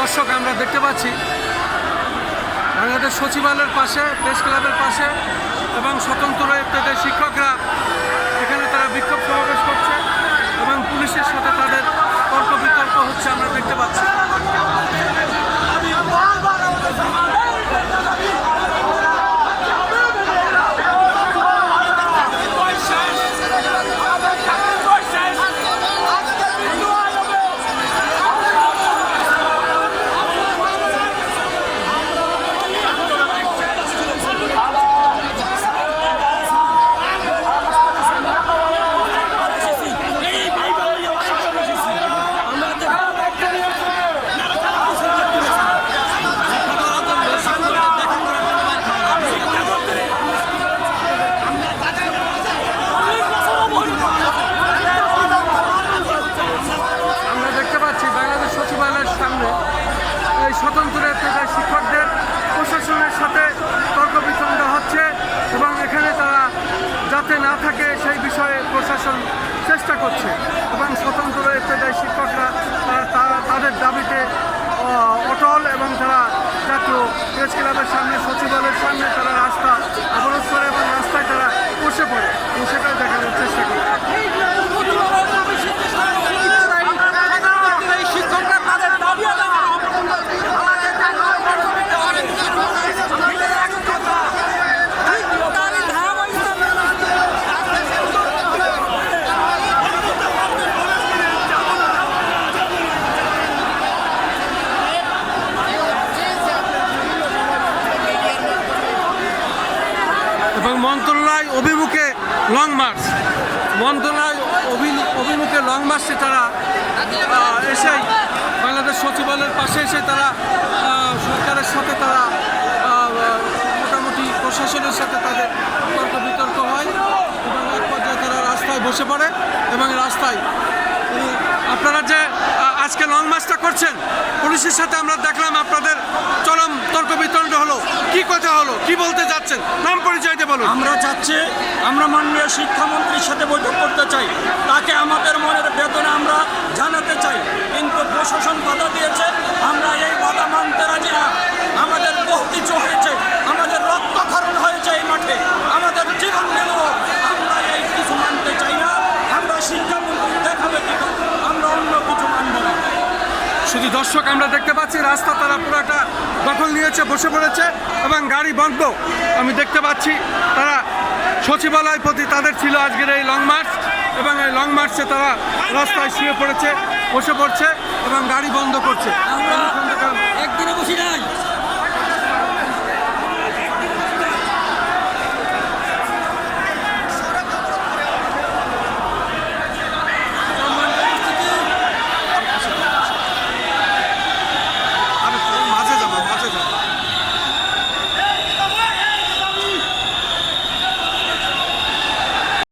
দর্শক আমরা দেখতে পাচ্ছি বাংলাদেশ সচিবালয়ের পাশে, প্রেস ক্লাবের পাশে এবং স্বতন্ত্র ইত্যাদি শিক্ষকরা এখানে তারা বিক্ষোভ সমাবেশ করছে এবং পুলিশের সাথে তাদের তর্ক বিতর্ক হচ্ছে আমরা দেখতে পাচ্ছি। স্বতন্ত্র শিক্ষকদের প্রশাসনের সাথে তর্ক বিতর্ক হচ্ছে এবং এখানে তারা যাতে না থাকে সেই বিষয়ে প্রশাসন চেষ্টা করছে এবং স্বতন্ত্র ইত্যাদি শিক্ষকরা তাদের দাবিতে অটল এবং তারা জাতীয় প্রেস ক্লাবের সামনে, সচিবালয়ের সামনে তারা রাস্তা অবরোধ করে এবং রাস্তায় তারা বসে পড়ে এবং সেটাই দেখানোর চেষ্টা করে। এবং মন্ত্রণালয় অভিমুখে লং মার্চ, মন্ত্রণালয় অভিমুখে লং মার্চে তারা এসেই বাংলাদেশ সচিবালয়ের পাশে এসে তারা সরকারের সাথে তারা মোটামুটি প্রশাসনের সাথে তাদের তর্ক বিতর্ক হয় এবং এক পর্যায়ে তারা রাস্তায় বসে পড়ে এবং রাস্তায় আপনারা যে আজকে লং মার্চটা করছেন পুলিশের সাথে আমরা দেখলাম আপনাদের চরম তর্ক বিতর্ক হলো, কি কথা হলো, কি বলতে যাচ্ছেন, নাম পরিচয় দিয়ে বলুন। আমরা চাচ্ছি, আমরা মাননীয় শিক্ষামন্ত্রীর সাথে বৈঠক করতে চাই, তাকে আমাদের মনের বেদনা আমরা জানাতে চাই, কিন্তু প্রশাসন বাধা দিয়েছে। আমরা এই বাধা মানতে রাজি না। আমাদের বহু কিছু হয়েছে, আমাদের রক্তক্ষরণ হয়েছে এই মাঠে, আমাদের জীবন গেল, আমরা এই কিছু মানতে চাই না। আমরা শিক্ষামন্ত্রী দেখাবে কিন্তু আমরা অন্য কিছু মানব না। শুধু দর্শক আমরা দেখতে পাচ্ছি রাস্তা তারা পুরোটা দখল নিয়েছে, বসে পড়েছে এবং গাড়ি বন্ধ। আমি দেখতে পাচ্ছি তারা সচিবালয় প্রতি তাদের ছিল আজকের এই লং মার্চ এবং এই লং মার্চে তারা রাস্তায় শুয়ে পড়েছে, বসে পড়ছে এবং গাড়ি বন্ধ করছে। আমরা একদিনে বসি নাই,